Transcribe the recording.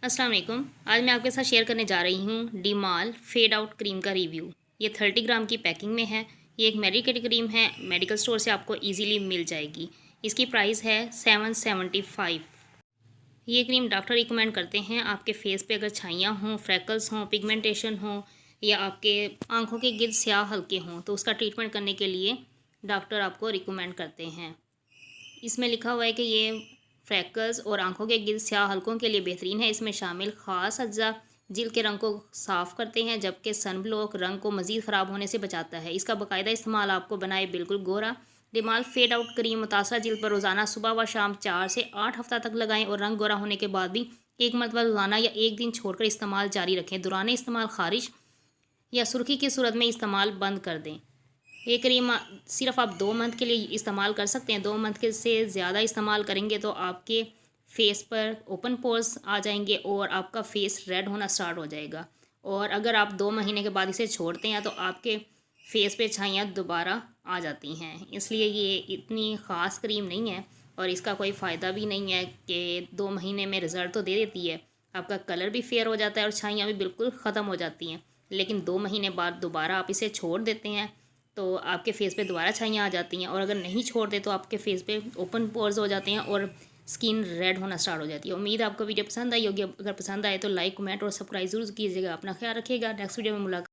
अस्सलाम वालेकुम। आज मैं आपके साथ शेयर करने जा रही हूँ डीमाल फेड आउट क्रीम का रिव्यू। ये 30 ग्राम की पैकिंग में है। ये एक मेडिकेट क्रीम है, मेडिकल स्टोर से आपको इजीली मिल जाएगी। इसकी प्राइस है 775। ये क्रीम डॉक्टर रिकमेंड करते हैं आपके फेस पे अगर छाइयाँ हों, फ्रैकल्स हों, पिगमेंटेशन हो या आपके आंखों के गिर्द स्याह हल्के हों तो उसका ट्रीटमेंट करने के लिए डॉक्टर आपको रिकमेंड करते हैं। इसमें लिखा हुआ है कि ये फ्रैकल्स और आंखों के गिर्द स्याह हल्कों के लिए बेहतरीन है। इसमें शामिल ख़ास अज्जा जिल्द के रंग को साफ़ करते हैं, जबकि सन ब्लॉक रंग को मज़ीद ख़राब होने से बचाता है। इसका बाकायदा इस्तेमाल आपको बनाए बिल्कुल गोरा। डिमाल फेड आउट क्रीम मुतासरा जिल्द पर रोज़ाना सुबह व शाम 4 से 8 हफ्ता तक लगाएं और रंग गोरा होने के बाद भी एक मरतबा रोज़ाना या एक दिन छोड़कर इस्तेमाल जारी रखें। दौरान इस्तेमाल खारिश या सुर्खी की सूरत में इस्तेमाल बंद कर दें। ये क्रीम सिर्फ आप 2 मंथ के लिए इस्तेमाल कर सकते हैं। 2 मंथ के से ज़्यादा इस्तेमाल करेंगे तो आपके फेस पर ओपन पोर्स आ जाएंगे और आपका फेस रेड होना स्टार्ट हो जाएगा। और अगर आप 2 महीने के बाद इसे छोड़ते हैं तो आपके फेस पे छाइयाँ दोबारा आ जाती हैं। इसलिए ये इतनी ख़ास क्रीम नहीं है और इसका कोई फ़ायदा भी नहीं है कि 2 महीने में रिज़ल्ट तो दे देती है, आपका कलर भी फेयर हो जाता है और छाइयाँ भी बिल्कुल ख़त्म हो जाती हैं। लेकिन 2 महीने बाद दोबारा आप इसे छोड़ देते हैं तो आपके फेस पे दोबारा छाइयाँ आ जाती हैं और अगर नहीं छोड़ते तो आपके फेस पे ओपन पोर्स हो जाते हैं और स्किन रेड होना स्टार्ट हो जाती है। उम्मीद है आपको वीडियो पसंद आई होगी। अगर पसंद आए तो लाइक, कमेंट और सब्सक्राइब जरूर कीजिएगा। अपना ख्याल रखिएगा। नेक्स्ट वीडियो में मुलाकात।